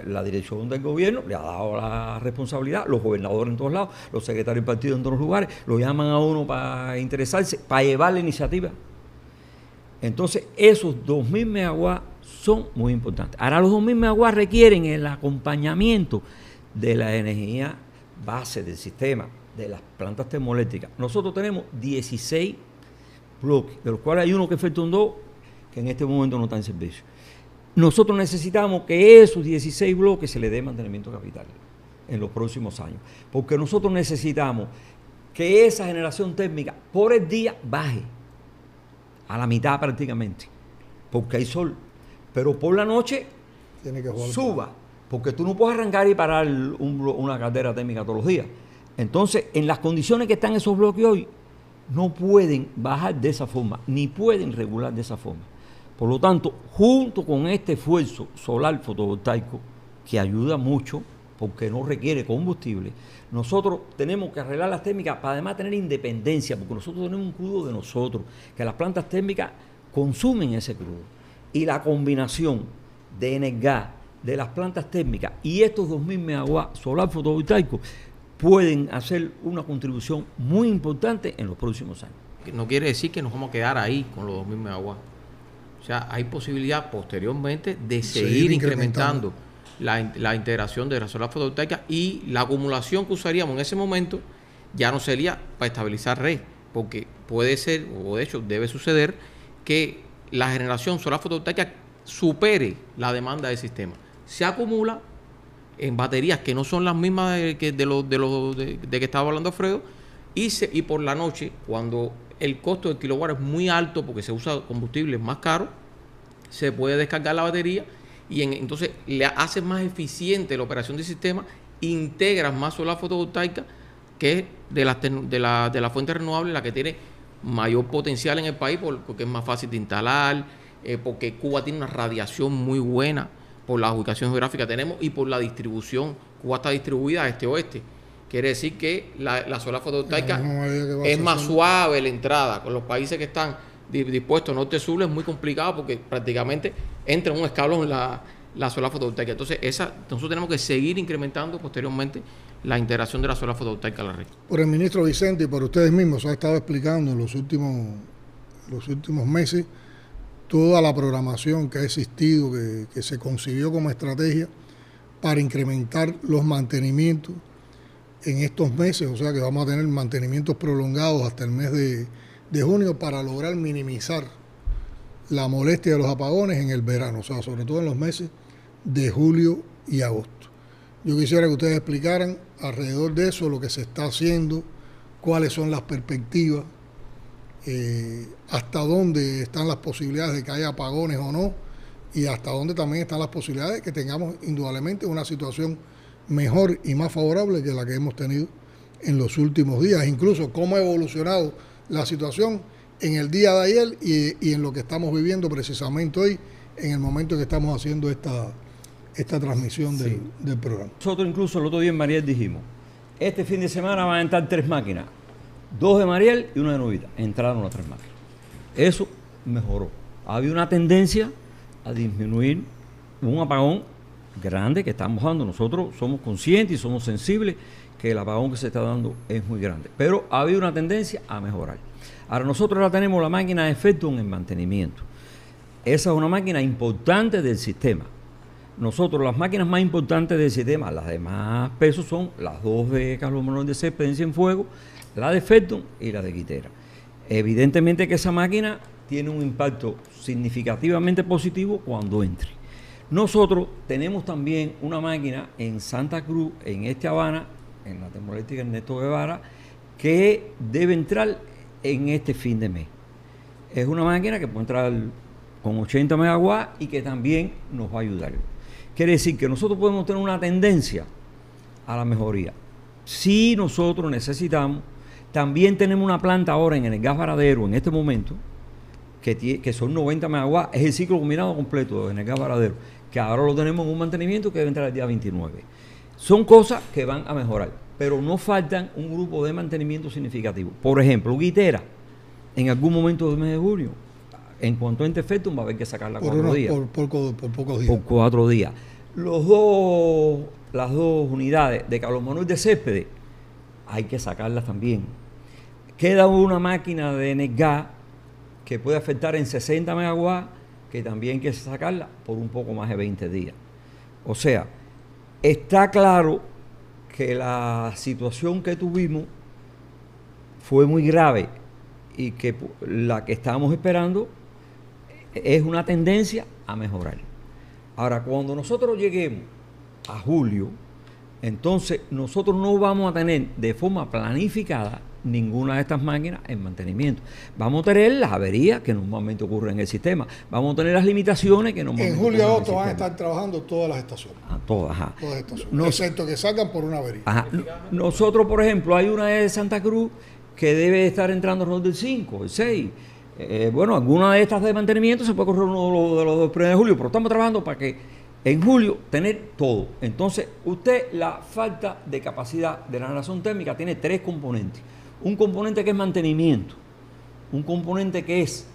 La dirección del gobierno le ha dado la responsabilidad, los gobernadores en todos lados, los secretarios del partido en todos los lugares, lo llaman a uno para interesarse, para llevar la iniciativa. Entonces, esos 2000 megawatts son muy importantes. Ahora, los 2000 megawatts requieren el acompañamiento de la energía base del sistema, de las plantas termoeléctricas. Nosotros tenemos 16 bloques, de los cuales hay uno que falta un 2, que en este momento no está en servicio. Nosotros necesitamos que esos 16 bloques se le dé mantenimiento capital en los próximos años, porque nosotros necesitamos que esa generación térmica por el día baje a la mitad prácticamente, porque hay sol, pero por la noche tiene que suba, porque tú no puedes arrancar y parar una caldera térmica todos los días. Entonces, en las condiciones que están esos bloques hoy, no pueden bajar de esa forma, ni pueden regular de esa forma. Por lo tanto, junto con este esfuerzo solar fotovoltaico, que ayuda mucho, porque no requiere combustible, nosotros tenemos que arreglar las térmicas para además tener independencia, porque nosotros tenemos un crudo de nosotros, que las plantas térmicas consumen ese crudo. Y la combinación de Energas, de las plantas térmicas y estos 2000 megawatts solar fotovoltaico pueden hacer una contribución muy importante en los próximos años. No quiere decir que nos vamos a quedar ahí con los 2000 megawatts. O sea, hay posibilidad posteriormente de seguir incrementando la integración de la solar fotovoltaica, y la acumulación que usaríamos en ese momento ya no sería para estabilizar red, porque puede ser, o de hecho debe suceder, que la generación solar fotovoltaica supere la demanda del sistema. Se acumula en baterías que no son las mismas de que estaba hablando Alfredo, y por la noche, cuando el costo del kilowatt es muy alto porque se usa combustible más caro, se puede descargar la batería y entonces le hace más eficiente la operación del sistema, integras más solar fotovoltaica, que es de la fuente renovable la que tiene mayor potencial en el país, porque es más fácil de instalar, porque Cuba tiene una radiación muy buena por la ubicación geográfica que tenemos y por la distribución. Cuba está distribuida este-oeste. Quiere decir que la solar fotovoltaica es más suave la entrada. Con los países que están dispuestos norte-sur es muy complicado porque prácticamente entra en un escalón la solar fotovoltaica. Entonces, nosotros tenemos que seguir incrementando posteriormente la integración de la solar fotovoltaica a la red. Por el ministro Vicente y por ustedes mismos se ha estado explicando en los últimos meses toda la programación que ha existido, que se concibió como estrategia para incrementar los mantenimientos en estos meses, o sea que vamos a tener mantenimientos prolongados hasta el mes de junio para lograr minimizar la molestia de los apagones en el verano, o sea, sobre todo en los meses de julio y agosto. Yo quisiera que ustedes explicaran alrededor de eso lo que se está haciendo, cuáles son las perspectivas, hasta dónde están las posibilidades de que haya apagones o no, y hasta dónde también están las posibilidades de que tengamos indudablemente una situación mejor y más favorable que la que hemos tenido en los últimos días, incluso cómo ha evolucionado la situación en el día de ayer y en lo que estamos viviendo precisamente hoy, en el momento en que estamos haciendo esta transmisión del programa. Nosotros incluso el otro día en Mariel dijimos, este fin de semana van a entrar 3 máquinas, 2 de Mariel y 1 de Novita. Entraron las 3 máquinas. Eso mejoró. Había una tendencia a disminuir un apagón grande que estamos dando. Nosotros somos conscientes y somos sensibles que el apagón que se está dando es muy grande. Pero ha habido una tendencia a mejorar. Ahora nosotros ahora tenemos la máquina de Felton en mantenimiento. Esa es una máquina importante del sistema. Nosotros las máquinas más importantes del sistema, las de más peso, son las 2 de Carlos Manuel de Céspedes en Fuego, la de Felton y la de Guitera. Evidentemente que esa máquina tiene un impacto significativamente positivo cuando entre. Nosotros tenemos también una máquina en Santa Cruz, en Habana, en la termoeléctrica Ernesto Guevara, que debe entrar en este fin de mes. Es una máquina que puede entrar con 80 megawatts y que también nos va a ayudar. Quiere decir que nosotros podemos tener una tendencia a la mejoría. Si nosotros necesitamos, también tenemos una planta ahora en el gas Varadero, en este momento, que son 90 megawatts, es el ciclo combinado completo en el gas Varadero, que ahora lo tenemos en un mantenimiento que debe entrar el día 29. Son cosas que van a mejorar, pero no faltan un grupo de mantenimiento significativo. Por ejemplo, Guitera, en algún momento del mes de julio, en cuanto a efecto, va a haber que sacarla por 4 días. Por pocos días. Por 4 días. Las dos unidades de Carlos Manuel de Céspedes, hay que sacarlas también. Queda una máquina de Energas que puede afectar en 60 megawatts, que también hay que sacarla por un poco más de 20 días. O sea, está claro que la situación que tuvimos fue muy grave y que la que estábamos esperando es una tendencia a mejorar. Ahora, cuando nosotros lleguemos a julio, entonces nosotros no vamos a tener de forma planificada ninguna de estas máquinas en mantenimiento. Vamos a tener las averías que normalmente ocurren en el sistema. Vamos a tener las limitaciones que normalmente en julio y ocurren agosto van a estar trabajando todas las estaciones. Todas, ajá. Todas las estaciones. Excepto que salgan por una avería. Ajá. Nosotros, por ejemplo, hay una de Santa Cruz que debe estar entrando alrededor del 5, el 6. Bueno, alguna de estas de mantenimiento se puede correr uno de los 2 primeros de julio, pero estamos trabajando para que en julio tener todo. Entonces, la falta de capacidad de la generación térmica tiene 3 componentes. Un componente que es mantenimiento, un componente que es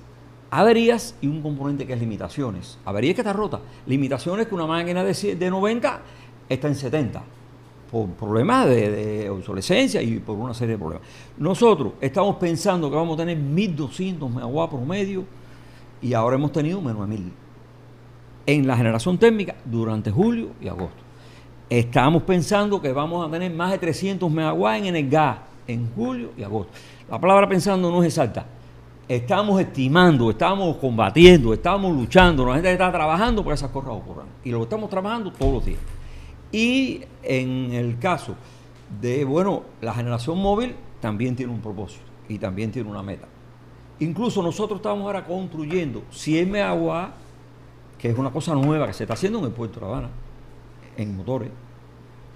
averías y un componente que es limitaciones. Averías que está rota, limitaciones que una máquina de 90 está en 70. Por problemas de obsolescencia y por una serie de problemas. Nosotros estamos pensando que vamos a tener 1.200 megawatts promedio y ahora hemos tenido menos de 1.000 en la generación térmica durante julio y agosto. Estamos pensando que vamos a tener más de 300 megawatts en el gas en julio y agosto. La palabra pensando no es exacta. Estamos estimando, estamos combatiendo, estamos luchando, la gente está trabajando para que esas cosas ocurran. Y lo estamos trabajando todos los días. Y en el caso de, la generación móvil también tiene un propósito y también tiene una meta. Incluso nosotros estamos ahora construyendo 100 megawatts, que es una cosa nueva que se está haciendo en el puerto de La Habana, en motores.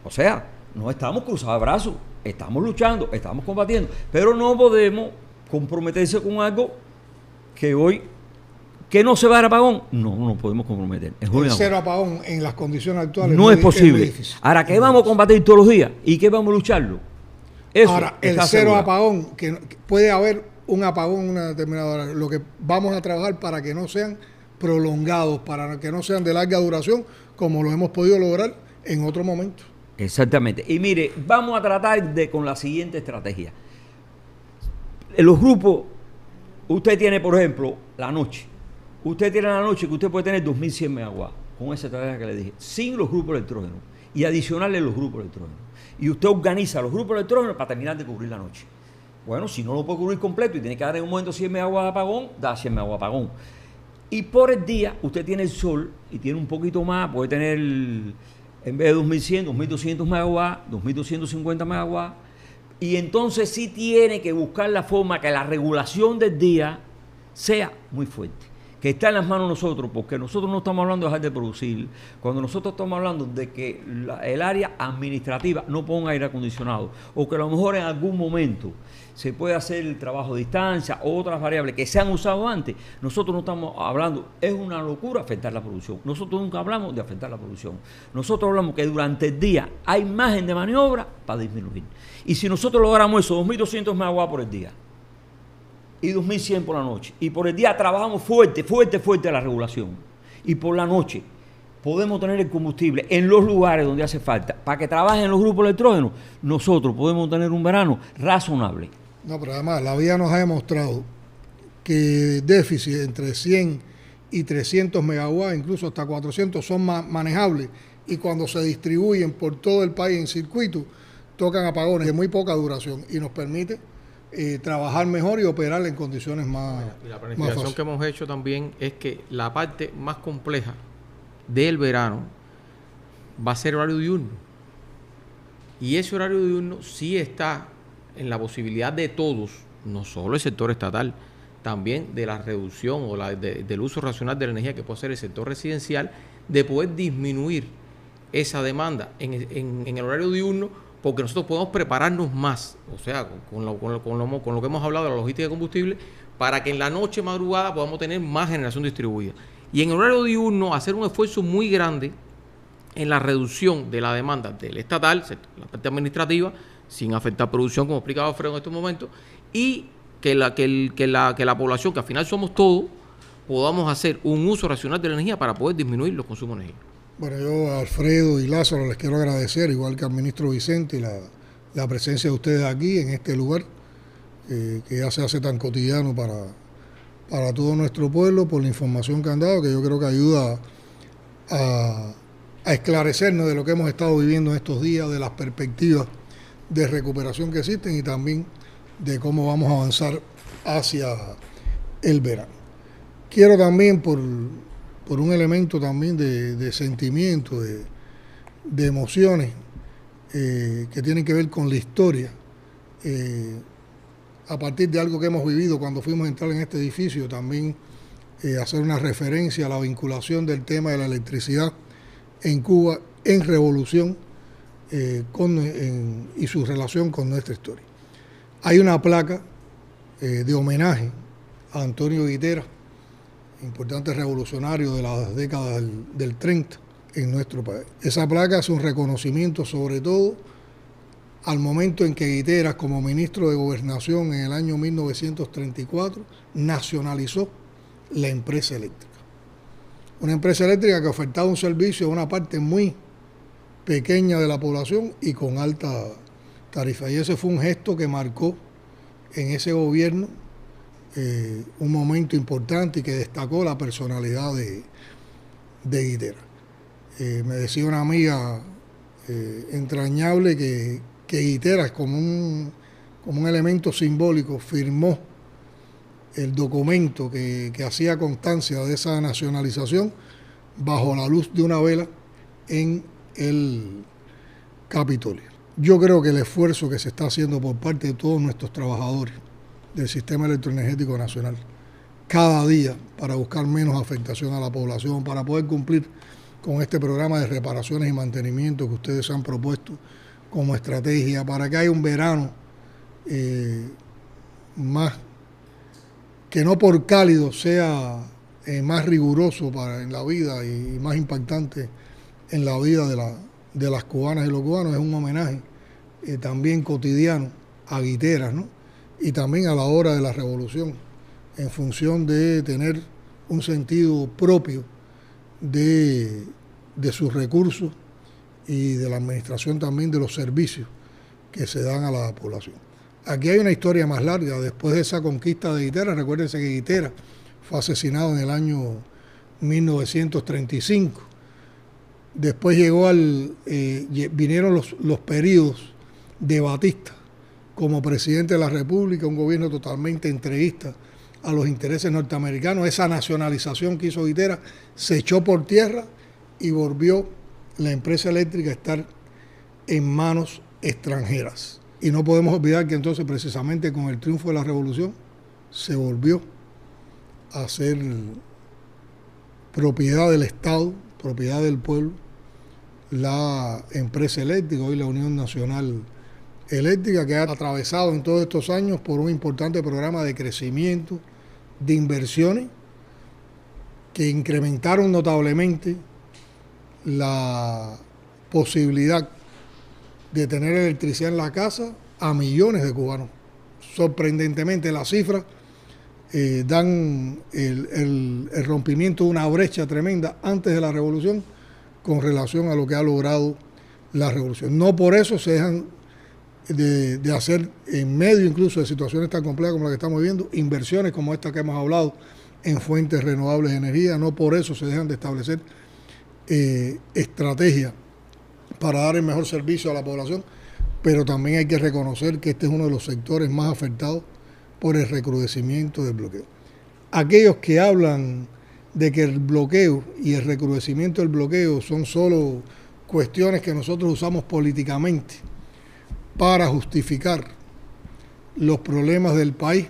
O sea, no estamos cruzados de brazos, estamos luchando, estamos combatiendo, pero no podemos comprometerse con algo que hoy... ¿Que no se va a dar apagón? No podemos comprometer. El cero apagón en las condiciones actuales no es posible. Ahora, ¿qué vamos a combatir todos los días? ¿Y qué vamos a lucharlo? Eso ahora, el cero apagón, que puede haber un apagón en una determinada hora. Lo que vamos a trabajar para que no sean prolongados, para que no sean de larga duración, como lo hemos podido lograr en otro momento. Exactamente. Y mire, vamos a tratar con la siguiente estrategia. En los grupos, usted tiene, por ejemplo, la noche. Usted tiene la noche que usted puede tener 2.100 megawatts con esa estrategia que le dije, sin los grupos electrógenos y adicionarle los grupos electrógenos. Y usted organiza los grupos electrógenos para terminar de cubrir la noche. Bueno, si no lo puede cubrir completo y tiene que dar en un momento 100 megawatts de apagón, da 100 megawatts de apagón. Y por el día, usted tiene el sol y tiene un poquito más, puede tener, en vez de 2.100, 2.200 megawatts, 2.250 megawatts. Y entonces sí tiene que buscar la forma que la regulación del día sea muy fuerte, que está en las manos de nosotros, porque nosotros no estamos hablando de dejar de producir, cuando nosotros estamos hablando de que el área administrativa no ponga aire acondicionado, o que a lo mejor en algún momento se puede hacer el trabajo a distancia, o otras variables que se han usado antes, nosotros no estamos hablando, es una locura afectar la producción. Nosotros nunca hablamos de afectar la producción. Nosotros hablamos que durante el día hay margen de maniobra para disminuir. Y si nosotros logramos eso, 2.200 megawatts por el día, y 2.100 por la noche. Y por el día trabajamos fuerte la regulación. Y por la noche podemos tener el combustible en los lugares donde hace falta. Para que trabajen los grupos electrógenos, nosotros podemos tener un verano razonable. No, pero además la vida nos ha demostrado que déficit entre 100 y 300 megawatts, incluso hasta 400, son manejables. Y cuando se distribuyen por todo el país en circuito, tocan apagones de muy poca duración y nos permite trabajar mejor y operar en condiciones más Y la más planificación fáciles. que hemos hecho también es que la parte más compleja del verano va a ser horario diurno. Y ese horario diurno sí está en la posibilidad de todos, no solo el sector estatal, también de la reducción o del uso racional de la energía que puede hacer el sector residencial, de poder disminuir esa demanda en el horario diurno, porque nosotros podemos prepararnos más, o sea, con lo que hemos hablado de la logística de combustible, para que en la noche madrugada podamos tener más generación distribuida. Y en el horario diurno hacer un esfuerzo muy grande en la reducción de la demanda del estatal, la parte administrativa, sin afectar producción, como explicaba Alfredo en estos momentos, y que la población, que al final somos todos, podamos hacer un uso racional de la energía para poder disminuir los consumos de energía. Bueno, yo a Alfredo y Lázaro les quiero agradecer, igual que al ministro Vicente, la presencia de ustedes aquí en este lugar, que ya se hace tan cotidiano para todo nuestro pueblo, por la información que han dado, que yo creo que ayuda a esclarecernos de lo que hemos estado viviendo en estos días, de las perspectivas de recuperación que existen y también de cómo vamos a avanzar hacia el verano. Quiero también, por un elemento también de sentimiento, de emociones que tienen que ver con la historia, a partir de algo que hemos vivido cuando fuimos a entrar en este edificio, también hacer una referencia a la vinculación del tema de la electricidad en Cuba en revolución y su relación con nuestra historia. Hay una placa de homenaje a Antonio Guitera, importante revolucionario de las décadas del 30 en nuestro país. Esa placa es un reconocimiento sobre todo al momento en que Guiteras, como ministro de Gobernación en el año 1934, nacionalizó la empresa eléctrica. Una empresa eléctrica que ofertaba un servicio a una parte muy pequeña de la población y con alta tarifa. Y ese fue un gesto que marcó en ese gobierno un momento importante y que destacó la personalidad de Guitera. Me decía una amiga entrañable que Guitera, como un elemento simbólico, firmó el documento que hacía constancia de esa nacionalización bajo la luz de una vela en el Capitolio. Yo creo que el esfuerzo que se está haciendo por parte de todos nuestros trabajadores del Sistema Electroenergético Nacional, cada día para buscar menos afectación a la población, para poder cumplir con este programa de reparaciones y mantenimiento que ustedes han propuesto como estrategia, para que haya un verano más, que no por cálido sea más riguroso en la vida y más impactante en la vida de las cubanas y los cubanos. Es un homenaje también cotidiano a Guiteras, ¿no? Y también a la hora de la revolución, en función de tener un sentido propio de sus recursos y de la administración también de los servicios que se dan a la población. Aquí hay una historia más larga. Después de esa conquista de Guitera, recuérdense que Guitera fue asesinado en el año 1935. Después vinieron los periodos de Batista como presidente de la República, un gobierno totalmente entreguista a los intereses norteamericanos. Esa nacionalización que hizo Guitera se echó por tierra y volvió la empresa eléctrica a estar en manos extranjeras. Y no podemos olvidar que entonces, precisamente con el triunfo de la revolución, se volvió a ser propiedad del Estado, propiedad del pueblo, la empresa eléctrica, hoy la Unión Nacional Eléctrica, que ha atravesado en todos estos años por un importante programa de crecimiento, de inversiones, que incrementaron notablemente la posibilidad de tener electricidad en la casa a millones de cubanos. Sorprendentemente, las cifras dan el rompimiento de una brecha tremenda antes de la revolución con relación a lo que ha logrado la revolución. No por eso se dejan de hacer, en medio incluso de situaciones tan complejas como la que estamos viviendo, inversiones como esta que hemos hablado en fuentes renovables de energía. No por eso se dejan de establecer estrategias para dar el mejor servicio a la población, pero también hay que reconocer que este es uno de los sectores más afectados por el recrudecimiento del bloqueo. Aquellos que hablan de que el bloqueo y el recrudecimiento del bloqueo son solo cuestiones que nosotros usamos políticamente para justificar los problemas del país,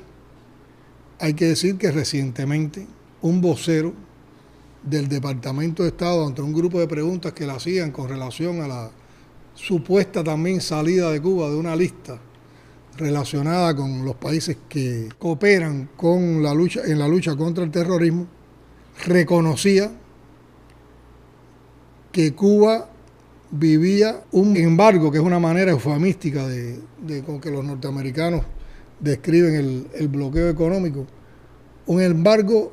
hay que decir que recientemente un vocero del Departamento de Estado, ante un grupo de preguntas que le hacían con relación a la supuesta también salida de Cuba de una lista relacionada con los países que cooperan con la lucha, en la lucha contra el terrorismo, reconocía que Cuba vivía un embargo, que es una manera eufemística con que los norteamericanos describen el bloqueo económico, un embargo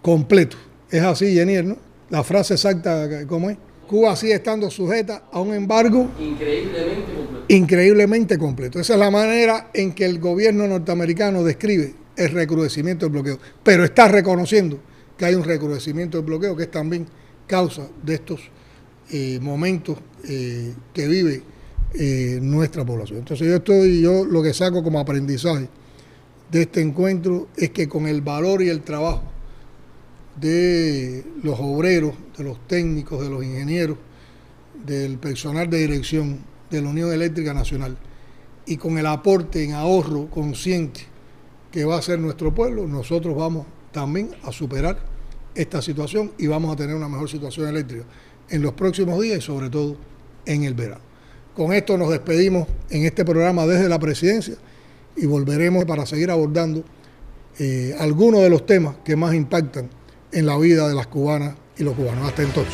completo. Es así, Yenier, ¿no? La frase exacta, ¿cómo es? Cuba sigue estando sujeta a un embargo increíblemente completo. Esa es la manera en que el gobierno norteamericano describe el recrudecimiento del bloqueo, pero está reconociendo que hay un recrudecimiento del bloqueo que es también causa de estos momentos que vive nuestra población. Entonces yo lo que saco como aprendizaje de este encuentro es que con el valor y el trabajo de los obreros, de los técnicos, de los ingenieros, del personal de dirección de la Unión Eléctrica Nacional y con el aporte en ahorro consciente que va a hacer nuestro pueblo, nosotros vamos también a superar esta situación y vamos a tener una mejor situación eléctrica en los próximos días y sobre todo en el verano. Con esto nos despedimos en este programa desde la Presidencia y volveremos para seguir abordando algunos de los temas que más impactan en la vida de las cubanas y los cubanos. Hasta entonces.